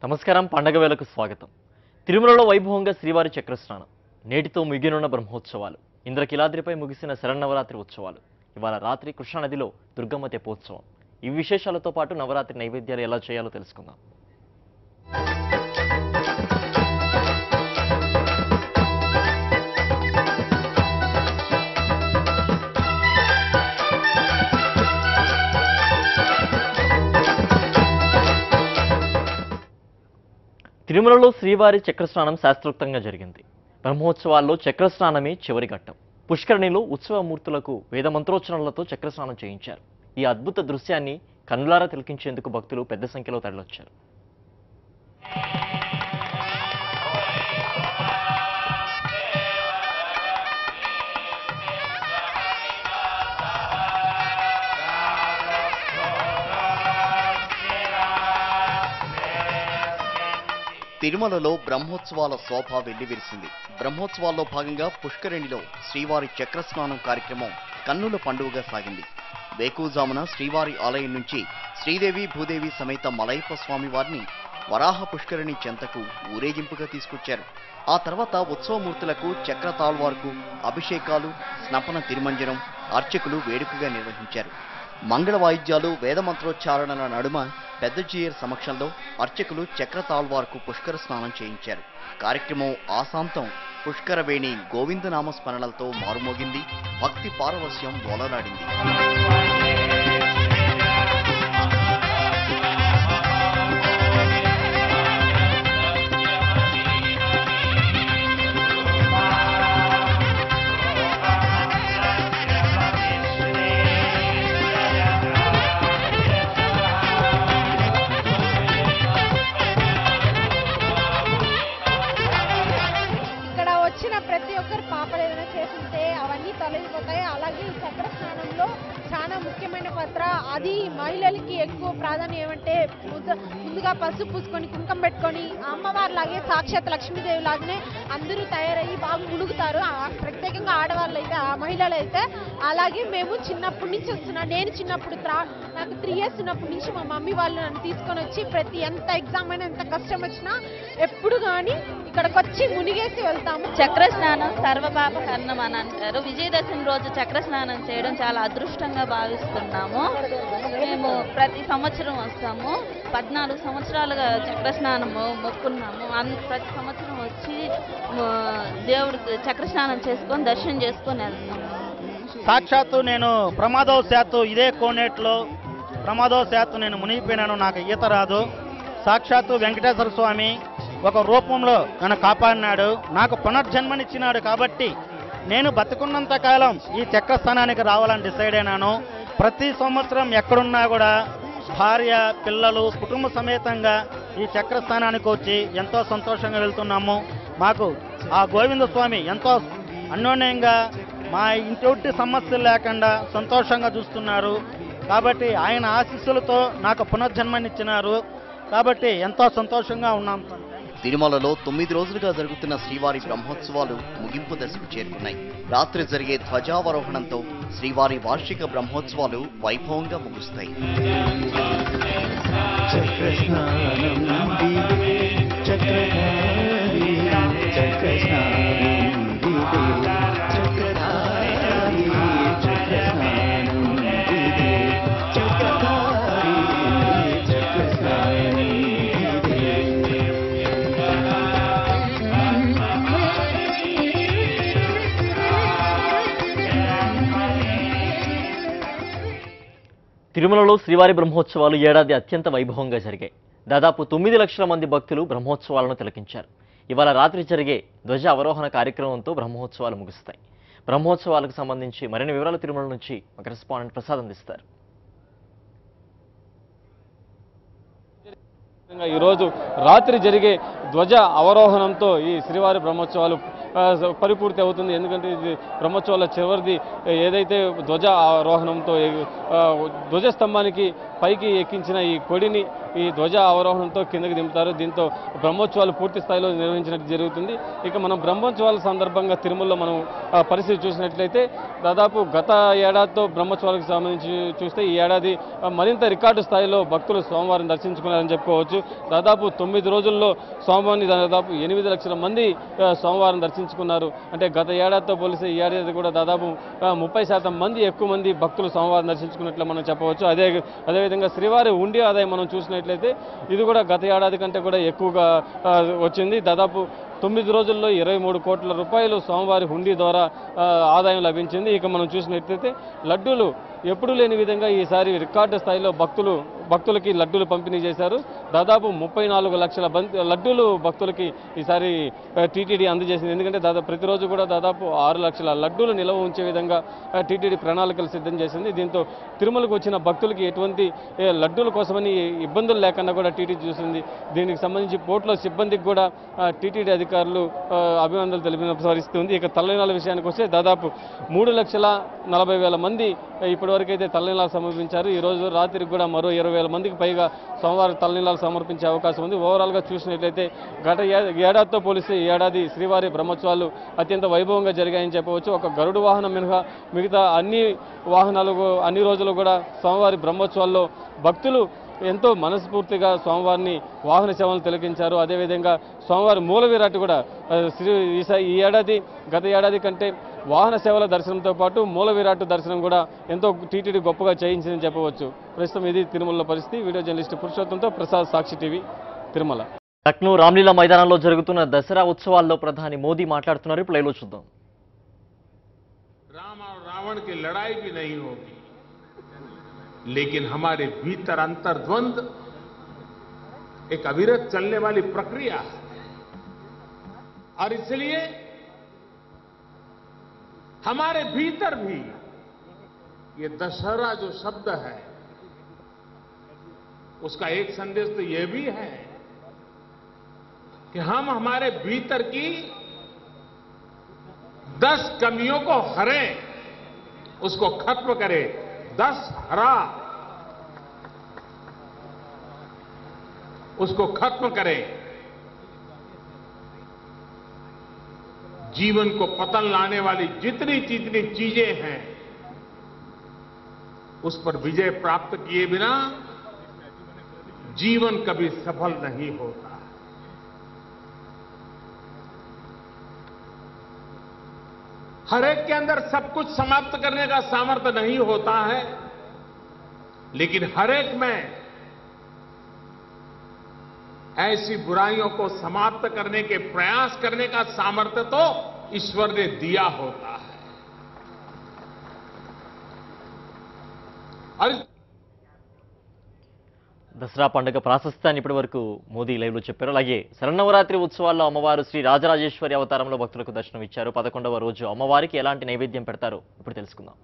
నమస్కారం. పండగ వేళకు స్వాగతం. తిరుమలలో వైభవంగా శ్రీవారి చక్రస్నానం. నేటితో ముగినున్న బ్రహ్మోత్సవాలు. ఇంద్రకీలాద్రిపై ముగిసిన శరన్నవరాత్రి ఉత్సవాలు. ఇవాళ రాత్రి కృష్ణానదిలో దుర్గమ్మ తెప్పోత్సవం. ఈ విశేషాలతో పాటు నవరాత్రి నైవేద్యాలు ఎలా చేయాలో తెలుసుకుందాం. తిరుమలలో శ్రీవారి చక్రస్నానం శాస్త్రోక్తంగా జరిగింది. బ్రహ్మోత్సవాల్లో చక్రస్నానమే చివరి ఘట్టం. పుష్కరిణిలో ఉత్సవమూర్తులకు వేదమంత్రోచ్చరణలతో చక్రస్నానం చేయించారు. ఈ అద్భుత దృశ్యాన్ని కన్నులారా తిలకించేందుకు భక్తులు పెద్ద సంఖ్యలో తరలివచ్చారు. తిరుమలలో బ్రహ్మోత్సవాల శోభ వెల్లివిరిసింది. బ్రహ్మోత్సవాల్లో భాగంగా పుష్కరిణిలో శ్రీవారి చక్రస్నానం కార్యక్రమం కన్నుల పండుగగా సాగింది. వేకువజామున శ్రీవారి ఆలయం నుంచి శ్రీదేవి భూదేవి సమేత మలయప్ప స్వామి వారిని వరాహ పుష్కరిణి చెంతకు ఊరేగింపుగా తీసుకొచ్చారు. ఆ తర్వాత ఉత్సవమూర్తులకు చక్రతాళ్వార్కు అభిషేకాలు, స్నపన తిరుమంజనం అర్చకులు వేడుకగా నిర్వహించారు. మంగళ వాయిద్యాలు, వేదమంత్రోచ్చారణల నడుమ పెద్ద జీయర్ సమక్షంలో అర్చకులు చక్రతాళ్వార్కు పుష్కర స్నానం చేయించారు. కార్యక్రమం ఆశాంతం పుష్కరవేణి గోవిందనామ స్మరణలతో మారుమోగింది. భక్తి పారవస్యం ఓలలాడింది. ప్రతి ఒక్కరు పాపలు ఏదైనా చేస్తుంటే అవన్నీ తొలగిపోతాయి. అలాగే ఈ చక్ర స్నానంలో చాలా ముఖ్యమైన పాత్ర. అది మహిళలకి ఎక్కువ ప్రాధాన్యం. ఏమంటే ముందుగా పసుపు పూసుకొని కుంకం పెట్టుకొని అమ్మవారి లాగే సాక్షాత్ లక్ష్మీదేవి లాగానే అందరూ తయారయ్యి బాగా మునుగుతారు. ప్రత్యేకంగా ఆడవాళ్ళు అయితే, ఆ మహిళలు అయితే. అలాగే మేము చిన్నప్పటి నుంచి వస్తున్నాం. నేను చిన్నప్పుడు నాకు 3 years ఉన్నప్పటి నుంచి మా మమ్మీ వాళ్ళు నన్ను తీసుకొని వచ్చి ప్రతి ఎంత ఎగ్జామ్ అయినా ఎంత కష్టం వచ్చినా ఎప్పుడు కానీ ఇక్కడికి వచ్చి మునిగేసి వెళ్తాము. చక్ర స్నానం సర్వపాప హరణం అని అంటారు. విజయదశమి రోజు చక్ర స్నానం చేయడం చాలా అదృష్టంగా భావిస్తున్నాము. మేము ప్రతి సంవత్సరం వస్తాము. 14 సంవత్సరాలుగా చక్ర స్నానము మొక్కున్నాము. ప్రతి సంవత్సరం వచ్చి దేవుడికి చక్ర స్నానం చేసుకొని దర్శనం చేసుకొని వెళ్తాము. సాక్షాత్తు నేను ప్రమాదవశాత్తు ఇదే కోనేట్లో ప్రమాదవశాత్తు నేను మునిగిపోయినాను. నాకు ఈత రాదు. సాక్షాత్తు వెంకటేశ్వర స్వామి ఒక రూపంలో నన్ను కాపాడినాడు. నాకు పునర్జన్మనిచ్చినాడు. కాబట్టి నేను బతుకున్నంత కాలం ఈ చక్రస్థానానికి రావాలని డిసైడ్ అయినాను. ప్రతి సంవత్సరం ఎక్కడున్నా కూడా భార్య, పిల్లలు, కుటుంబ సమేతంగా ఈ చక్రస్థానానికి వచ్చి ఎంతో సంతోషంగా వెళ్తున్నాము. మాకు ఆ గోవింద స్వామి ఎంతో అన్యోన్యంగా మా ఇంటి సమస్యలు లేకుండా సంతోషంగా చూస్తున్నారు. కాబట్టి ఆయన ఆశీస్సులతో నాకు పునర్జన్మనిచ్చినారు. కాబట్టి ఎంతో సంతోషంగా ఉన్నాం. తిరుమలలో 9 రోజులుగా జరుగుతున్న శ్రీవారి బ్రహ్మోత్సవాలు ముగింపు దశకు చేరుకున్నాయి. రాత్రి జరిగే ధ్వజావరోహణంతో శ్రీవారి వార్షిక బ్రహ్మోత్సవాలు వైభవంగా ముగుస్తాయి. తిరుమలలో శ్రీవారి బ్రహ్మోత్సవాలు ఏడాది అత్యంత వైభవంగా జరిగాయి. దాదాపు 9 లక్షల మంది భక్తులు బ్రహ్మోత్సవాలను తిలకించారు. ఇవాళ రాత్రి జరిగే ధ్వజ అవరోహణ కార్యక్రమంతో బ్రహ్మోత్సవాలు ముగుస్తాయి. బ్రహ్మోత్సవాలకు సంబంధించి మరిన్ని వివరాలు తిరుమల నుంచి మా కరెస్పాండెంట్ ప్రసాద్ అందిస్తారు. ఈరోజు రాత్రి జరిగే ధ్వజ అవరోహణంతో ఈ శ్రీవారి బ్రహ్మోత్సవాలు పరిపూర్తి అవుతుంది. ఎందుకంటే ఇది బ్రహ్మోత్సవాల చివరిది. ఏదైతే ధ్వజ ఆరోహణంతో ధ్వజస్తంభానికి పైకి ఎక్కించిన ఈ కొడిని ఈ ధ్వజ అవరోహణంతో కిందకి దింపుతారు. దీంతో బ్రహ్మోత్సవాలు పూర్తి స్థాయిలో నిర్వహించినట్టు జరుగుతుంది. ఇక మనం బ్రహ్మోత్సవాల సందర్భంగా తిరుమలలో మనం పరిస్థితి చూసినట్లయితే దాదాపు గత ఏడాదితో బ్రహ్మోత్సవాలకు సంబంధించి చూస్తే ఈ ఏడాది మరింత రికార్డు స్థాయిలో భక్తులు స్వామివారిని దర్శించుకున్నారని చెప్పుకోవచ్చు. దాదాపు 9 రోజుల్లో స్వామివారిని దాదాపు 8 లక్షల మంది స్వామివారిని దర్శించుకున్నారు. అంటే గత ఏడాదితో పోలిస్తే ఈ ఏడాది కూడా దాదాపు 30% మంది ఎక్కువ మంది భక్తులు స్వామివారిని దర్శించుకున్నట్లు మనం చెప్పవచ్చు. అదేవిధంగా శ్రీవారి ఉండి ఆదాయం మనం చూసినట్లయితే ఇది కూడా గత ఏడాది కంటే కూడా ఎక్కువగా వచ్చింది. దాదాపు 9 రోజుల్లో 23 కోట్ల రూపాయలు స్వామివారి హుండీ ద్వారా ఆదాయం లభించింది. ఇక మనం చూసినట్లయితే లడ్డూలు ఎప్పుడూ లేని విధంగా ఈసారి రికార్డు స్థాయిలో భక్తులకి లడ్డూలు పంపిణీ చేశారు. దాదాపు 34 లక్షల లడ్డూలు భక్తులకి ఈసారి టీటీడీ అందజేసింది. ఎందుకంటే ప్రతిరోజు కూడా దాదాపు 6 లక్షల లడ్డూలు నిల్వ ఉంచే విధంగా టీటీడీ ప్రణాళికలు సిద్ధం చేసింది. దీంతో తిరుమలకు వచ్చిన భక్తులకి ఎటువంటి లడ్డూల కోసమని ఇబ్బందులు లేకుండా కూడా టీటీడీ చూసింది. దీనికి సంబంధించి పోర్టులో సిబ్బందికి కూడా టీటీడీ అధికారులు అభినందనలు తెలిపిన పరిస్థితుంది. ఇక తలనీలాల విషయానికి వస్తే దాదాపు 3,40,000 మంది ఇప్పటివరకైతే తలనీలాలు సమర్పించారు. ఈ రోజు రాత్రికి కూడా మరో 20,000 మందికి పైగా సోమవారం తలనీలాలు సమర్పించే అవకాశం ఉంది. ఓవరాల్గా చూసినట్లయితే గత ఏడాదితో పోలిస్తే ఈ ఏడాది శ్రీవారి బ్రహ్మోత్సవాలు అత్యంత వైభవంగా జరిగాయని చెప్పవచ్చు. ఒక గరుడు వాహనం మినహా మిగతా అన్ని వాహనాలు అన్ని రోజులు కూడా స్వామివారి బ్రహ్మోత్సవాల్లో భక్తులు ఎంతో మనస్ఫూర్తిగా స్వామివారిని వాహన సేవలను తిలకించారు. అదేవిధంగా స్వామివారి మూల విరాట్ కూడా ఈ ఏడాది గత ఏడాది కంటే వాహన సేవల దర్శనంతో పాటు మూల విరాట్ దర్శనం కూడా ఎంతో టీటీడీ గొప్పగా చేయించిందని చెప్పవచ్చు. ప్రస్తుతం ఇది తిరుమల పరిస్థితి. వీడియో జర్నలిస్ట్ పురుషోత్తంతో ప్రసాద్, సాక్షి టీవీ, తిరుమల. లక్నో రామ్లీలా మైదానంలో జరుగుతున్న దసరా ఉత్సవాల్లో ప్రధాని మోదీ మాట్లాడుతున్నారు. ఇప్పుడు లైవ్లో చూద్దాం. राम और रावण की लड़ाई भी नहीं होगी, लेकिन हमारे भीतर अंतर्द्वंद एक अविरत चलने वाली प्रक्रिया है और इसलिए हमारे भीतर भी ये दशहरा जो शब्द है उसका एक संदेश तो ये भी है कि हम हमारे भीतर की 10 कमियों को हरें, उसको खत्म करें। 10 हरा, उसको खत्म करें। जीवन को पतन लाने वाली जितनी जितनी चीजें हैं उस पर विजय प्राप्त किए बिना जीवन कभी सफल नहीं होता। हर एक के अंदर सब कुछ समाप्त करने का सामर्थ्य नहीं होता है, लेकिन हर एक में ऐसी बुराइयों को समाप्त करने के प्रयास करने का सामर्थ्य तो ईश्वर ने दिया होता है। और దసరా పండుగ ప్రాశస్త్యాన్ని ఇప్పటి వరకు మోదీ లైవ్లో చెప్పారు. అలాగే శరన్నవరాత్రి ఉత్సవాల్లో అమ్మవారు శ్రీ రాజరాజేశ్వరి అవతారంలో భక్తులకు దర్శనం ఇచ్చారు. 11వ రోజు అమ్మవారికి ఎలాంటి నైవేద్యం పెడతారో ఇప్పుడు తెలుసుకుందాం.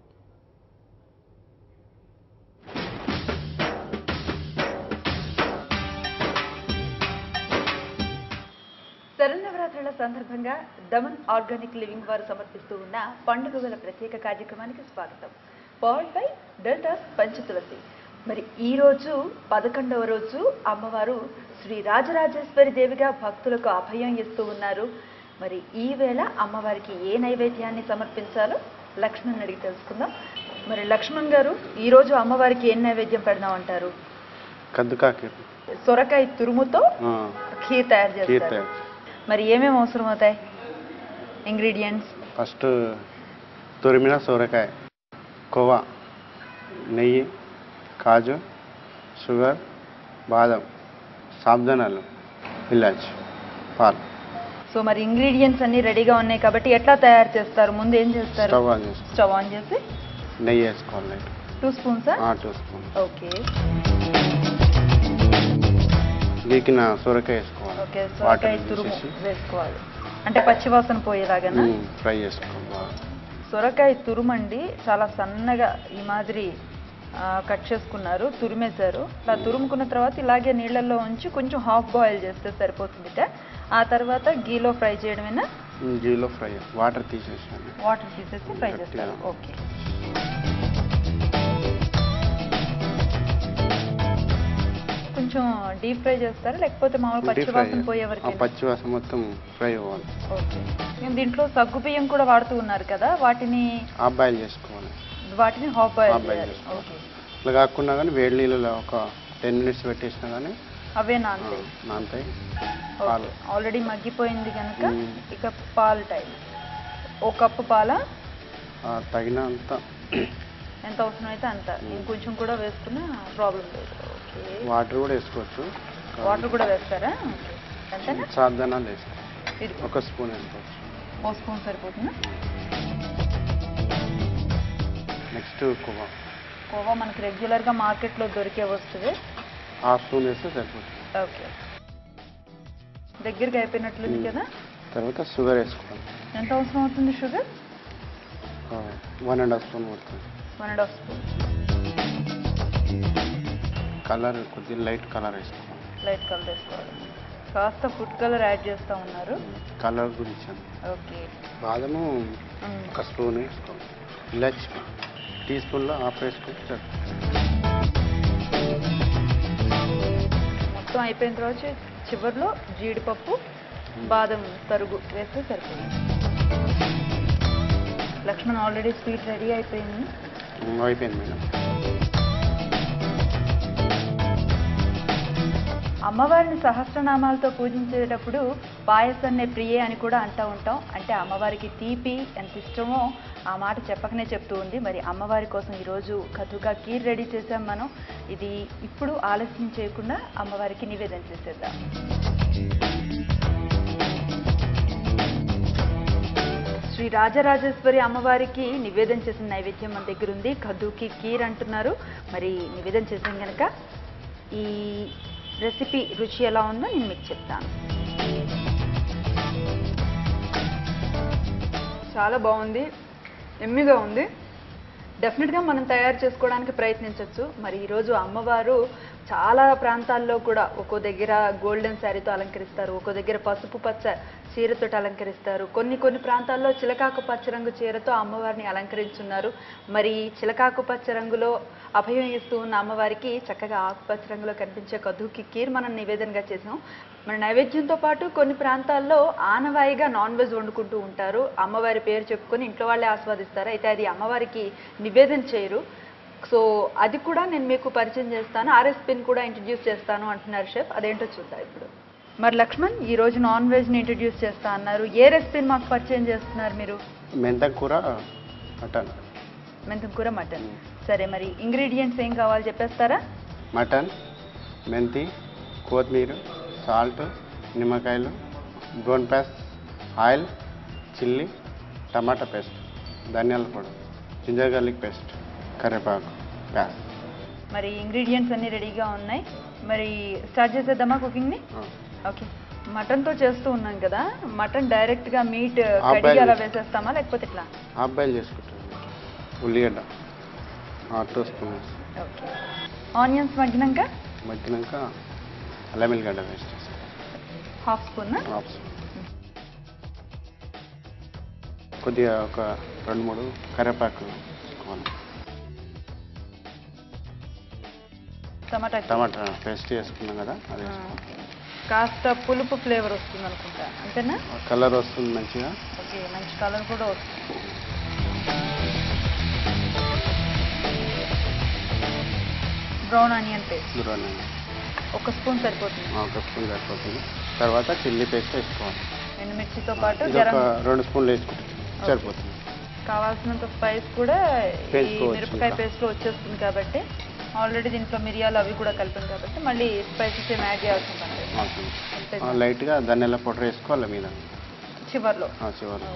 శరన్నవరాత్రుల సందర్భంగా దమన్ ఆర్గానిక్ లివింగ్ వారు సమర్పిస్తూ ఉన్న పండుగల ప్రత్యేక కార్యక్రమానికి స్వాగతం. Powered by deltas Panchatulasi. మరి ఈ రోజు 11వ రోజు అమ్మవారు శ్రీ రాజరాజేశ్వరి దేవిగా భక్తులకు అభయం ఇస్తూ ఉన్నారు. మరి ఈ వేళ అమ్మవారికి ఏ నైవేద్యాన్ని సమర్పించాలో లక్ష్మణ్ అడిగి తెలుసుకుందాం. మరి లక్ష్మణ్ గారు, ఈ రోజు అమ్మవారికి ఏం నైవేద్యం పెడదాం అంటారు? సొరకాయ తురుముతో ఖీర్ తయారు చేస్తారు. మరి ఏమేమి అవసరం అవుతాయి ఇంగ్రీడియంట్స్? ఫస్ట్ తురిమిన సొరకాయ, కోవా, నెయ్యి, కాజు, షుగర్, బాదం, సాబ్దనాలు, ఇలాచి, పాలు. సో మరి ఇంగ్రీడియంట్స్ అన్ని రెడీగా ఉన్నాయి కాబట్టి ఎట్లా తయారు చేస్తారు? ముందు ఏం చేస్తారు? స్టవ్ ఆన్ చేసి నెయ్యి వేసుకోవాలి. 2 స్పూన్స్? 2 స్పూన్స్. ఓకే. గీకిన సొరకాయ వేసుకోవాలి. ఓకే, సొరకాయ తురుము వేసుకోవాలి. అంటే పచ్చివాసన పోయేలాగానా? ఫ్రై చేసుకోవాలి. సొరకాయ తురుమండి చాలా సన్నగా ఈ మాదిరి కట్ చేసుకున్నారు, తురిమేశారు. అలా తురుముకున్న తర్వాత ఇలాగే నీళ్ళల్లో ఉంచి కొంచెం హాఫ్ బాయిల్ చేస్తే సరిపోతుంది. ఆ తర్వాత గీలో ఫ్రై చేయడమేనా? గీలో ఫ్రై, వాటర్ తీసేసి ఫ్రై చేస్తారు. ఓకే. కొంచెం కొంచెం డీప్ ఫ్రై చేస్తారా లేకపోతే మామూలు పచ్చి వాసన పోయే వరకు? పచ్చి వాసన మొత్తం ఫ్రై అవ్వాలి. ఓకే. మేము దీంట్లో సగ్గు బియ్యం కూడా వాడుతూ ఉన్నారు కదా, వాటిని హాఫ్ బాయిల్ చేసుకోవాలి. వాటిని హాఫ్ బాయిల్ హాఫ్ బాయిల్ చేయాలి. చేసుకోవాలి. ఓకే. ఇట్లా కాకుండా కానీ వేడి నీళ్ళలో ఒక 10 minutes పెట్టేసినా కానీ అవే నానతాయి. నానతాయి. ఓకే. ఆల్రెడీ మగ్గిపోయింది కనుక ఇక పాలు టైం. ఒక కప్పు పాల తగినంత ఎంత అవసరం అయితే అంత, ఇంకొంచెం కూడా వేసుకున్నా ప్రాబ్లం లేదు. ఓకే. వాటర్ కూడా వేసుకోవచ్చు. వాటర్ కూడా వేస్తారా? అంతేనా? సాధనాలు వేసుకోవచ్చు. ఇది 1 స్పూన్ వేసుకోవచ్చు. 1 స్పూన్ సరిపోతుందా? నెక్స్ట్ కోవా. కోవా మనకి రెగ్యులర్గా మార్కెట్లో దొరికే వస్తుంది. 1/2 స్పూన్ వేస్తే సరిపోతుంది. ఓకే. దగ్గరికి అయిపోయినట్లుంది కదా. తర్వాత షుగర్ వేసుకోవాలి. ఎంత అవసరం అవుతుంది షుగర్? 1.5 స్పూన్ పడుతుంది. 1.5 స్పూన్. కలర్ కొద్దిగా లైట్ కలర్ వేసుకోవాలి. లైట్ కలర్ వేసుకోవాలి. కాస్త ఫుడ్ కలర్ యాడ్ చేస్తూ ఉన్నారు. కలర్ గురించి. ఓకే. బాదము 1 స్పూన్ వేసుకోవాలి. ఇలాచి టీ స్పూన్లో 1/2 వేసుకుంటే మొత్తం అయిపోయిన తర్వాత చివరిలో జీడిపప్పు బాదం తరుగు వేస్తే సరిపోతుంది. లక్ష్మణ్ ఆల్రెడీ స్వీట్ రెడీ అయిపోయింది. అయిపోయింది మేడం. అమ్మవారిని సహస్రనామాలతో పూజించేటప్పుడు పాయసాన్నే ప్రియే అని కూడా అంటూ ఉంటాం. అంటే అమ్మవారికి తీపి ఎంత ఇష్టమో ఆ మాట చెప్పకనే చెప్తూ ఉంది. మరి అమ్మవారి కోసం ఈరోజు కద్దుకా కీర్ రెడీ చేసాం మనం. ఇది ఇప్పుడు ఆలస్యం చేయకుండా అమ్మవారికి నివేదన చేసేద్దాం. శ్రీ రాజరాజేశ్వరి అమ్మవారికి నివేదన చేసిన నైవేద్యం మన దగ్గర ఉంది. కద్దుకి కీర్ అంటున్నారు. మరి నివేదన చేసాం కనుక ఈ రెసిపీ రుచి ఎలా ఉందో నేను మీకు చెప్తాను. చాలా బాగుంది, ఎమ్మిగా ఉంది. డెఫినెట్గా మనం తయారు చేసుకోవడానికి ప్రయత్నించవచ్చు. మరి ఈరోజు అమ్మవారు చాలా ప్రాంతాల్లో కూడా ఒక్కో దగ్గర గోల్డెన్ శారీతో అలంకరిస్తారు, ఒక్కో దగ్గర పసుపు పచ్చ చీరతో అలంకరిస్తారు, కొన్ని ప్రాంతాల్లో చిలకాకు పచ్చ రంగు చీరతో అమ్మవారిని అలంకరించున్నారు. మరి చిలకాకు పచ్చ రంగులో అభయం ఇస్తూ ఉన్న అమ్మవారికి చక్కగా ఆకుపచ్చ రంగులో కనిపించే కద్దుకి కీర్ మనం నివేదనగా చేసాం. మన నైవేద్యంతో పాటు కొన్ని ప్రాంతాల్లో ఆనవాయిగా నాన్ వెజ్ వండుకుంటూ ఉంటారు. అమ్మవారి పేరు చెప్పుకొని ఇంట్లో వాళ్ళే ఆస్వాదిస్తారు. అయితే అది అమ్మవారికి నివేదన చేయరు. సో అది కూడా నేను మీకు పరిచయం చేస్తాను. ఆ రెసిపీని కూడా ఇంట్రడ్యూస్ చేస్తాను అంటున్నారు షెఫ్. అదేంటో చూద్దాం ఇప్పుడు. మరి లక్ష్మణ్ ఈరోజు నాన్ వెజ్ని ఇంట్రడ్యూస్ చేస్తా అన్నారు. ఏ రెసిపీని మాకు పరిచయం చేస్తున్నారు మీరు? మెంతం కూర మటన్. మెంతం కూర మటన్. సరే, మరి ఇంగ్రీడియంట్స్ ఏం కావాలి చెప్పేస్తారా? మటన్, మెంతి, కొత్తిమీర, సాల్ట్, నిమ్మకాయలు, బ్రౌన్ పేస్ట్, ఆయిల్, చిల్లీ, టమాటా పేస్ట్, ధనియాల పొడి, జింజర్ గార్లిక్ పేస్ట్, కరివేపాకు పేస్ట్. మరి ఇంగ్రీడియంట్స్ అన్నీ రెడీగా ఉన్నాయి. మరి స్టార్ట్ చేసేద్దామా కుకింగ్ని? ఓకే. మటన్తో చేస్తూ ఉన్నాం కదా, మటన్ డైరెక్ట్గా మీట్ కడిగి అలా వేసేస్తామా లేకపోతే ఇట్లా? హాఫ్ బాయిల్ చేసుకుంటాం. ఉల్లిగడ్డ 2 స్పూన్స్. ఓకే. ఆనియన్స్ మగ్గినాక అల్లం ఎల్లిగడ్డ వేస్ట్ చేస్తాం. 1/2 స్పూన్. 1/2 స్పూన్. కొద్దిగా ఒక 2-3 కరివేపాకు వేసుకోవాలి. టమాటా పేస్ట్ వేసుకున్నాం కదా, అది కాస్త పులుపు ఫ్లేవర్ వస్తుంది అనుకుంటా, అంతేనా? కలర్ వస్తుంది మంచిగా. ఓకే, మంచి కలర్ కూడా వస్తుంది. బ్రౌన్ ఆనియన్ పేస్ట్ 1 స్పూన్ సరిపోతుంది. 1 స్పూన్ సరిపోతుంది. తర్వాత చిల్లీ పేస్ట్ వేసుకోవాలి. ఎండుమిర్చితో పాటు 2 స్పూన్లు వేసుకుంటే సరిపోతుంది. కావాల్సినంత స్పైస్ కూడా ఈ మిరపకాయ పేస్ట్లో వచ్చేస్తుంది కాబట్టి, ఆల్రెడీ దీంట్లో మిరియాలు అవి కూడా కలిపాను కాబట్టి మళ్ళీ స్పైసెస్ ఏం యాడ్ చేయాల్సి ఉంటుంది. లైట్గా ధనియాల పౌడర్ వేసుకోవాలి మీద చివర్లో.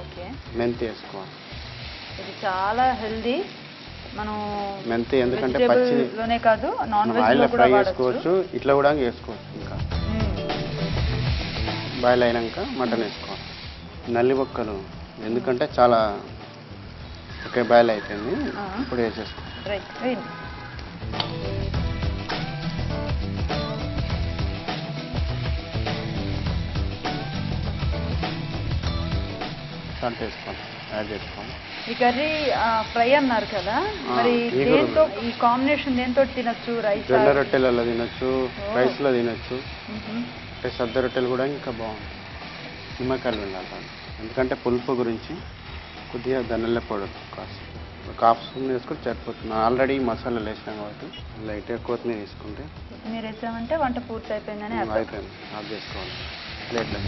ఓకే. మెంతి వేసుకోవాలి. ఇది చాలా హెల్దీ. మనం మెంతి ఎందుకంటే పచ్చిలోనే కాదు నాన్ వెజ్ లో కూడా వేసుకోవచ్చు, ఇట్లా కూడా వేసుకోవచ్చు. ఇంకా బాయిల్ అయినాక మటన్ వేసుకోవాలి. నల్లి బొక్కలు ఎందుకంటే చాలా ఓకే బాయిల్ అయిపోయింది, ఇప్పుడు వేసేసుకోవాలి. రైట్. సాల్ట్ వేసుకోవాలి. యాడ్ చేసుకోవాలి. ఈ కర్రీ ఫ్రై అన్నారు కదా, మరి ఈగలు దేంతో ఈ కాంబినేషన్ దేంతో తినొచ్చు? రైస్, జొన్న రొట్టెలలో తినొచ్చు, రైస్లో తినొచ్చు, అంటే సద్ద రొట్టెలు కూడా ఇంకా బాగుంటుంది. నిమ్మకాయలు ఉండాలి, ఎందుకంటే పులుపు గురించి కొద్దిగా ధనియాల పౌడర్ ఒక హాఫ్ స్పూన్ వేసుకొని సరిపోతుంది. ఆల్రెడీ మసాలాలు వేసినాం కాబట్టి లైట్గా కొత్తిమీర వేసుకుంటే మీరు వేసామంటే వంట పూర్తి అయిపోయిందని అయిపోయింది. ఆఫ్ చేసుకోవాలి ప్లేట్లో.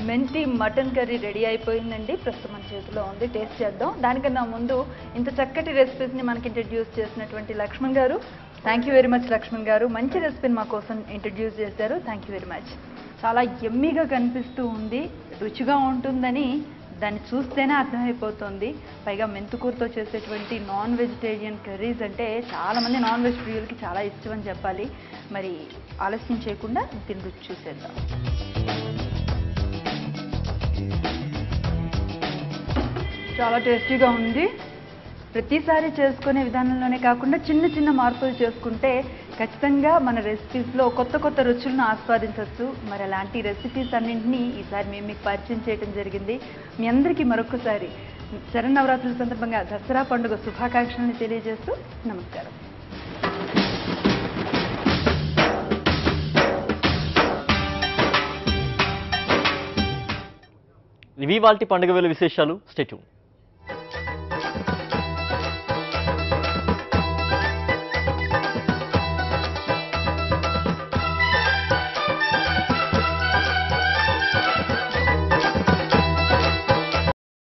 మెంతి మటన్ కర్రీ రెడీ అయిపోయిందండి. ప్రస్తుతం మన చేతిలో ఉంది, టేస్ట్ చేద్దాం. దానికన్నా ముందు ఇంత చక్కటి రెసిపీస్ని మనకి ఇంట్రడ్యూస్ చేసినటువంటి లక్ష్మణ్ గారు, thank you very much Lakshman గారు. మంచి రెసిపీని మా కోసం ఇంట్రడ్యూస్ చేశారు, థ్యాంక్ యూ వెరీ మచ్. చాలా ఎమ్మీగా కనిపిస్తూ ఉంది, రుచిగా ఉంటుందని దాన్ని చూస్తేనే అర్థమైపోతుంది. పైగా మెంతుకూరతో చేసేటువంటి నాన్ వెజిటేరియన్ కర్రీస్ అంటే చాలామంది నాన్ వెజ్ ప్రియులకి చాలా ఇష్టం అని చెప్పాలి. మరి ఆలస్యం చేయకుండా దీని రుచి చూసేద్దాం. చాలా టేస్టీగా ఉంది. ప్రతిసారి చేసుకునే విధానంలోనే కాకుండా చిన్న చిన్న మార్పులు చేసుకుంటే ఖచ్చితంగా మన రెసిపీస్లో కొత్త కొత్త రుచులను ఆస్వాదించవచ్చు. మరి అలాంటి రెసిపీస్ అన్నింటినీ ఈసారి మేము మీకు పరిచయం చేయడం జరిగింది. మీ అందరికీ మరొకసారి శరన్నవరాత్రుల సందర్భంగా దసరా పండుగ శుభాకాంక్షలను తెలియజేస్తూ నమస్కారం. ఇవి వాల్టి పండుగ వేళ విశేషాలు. Stay tune.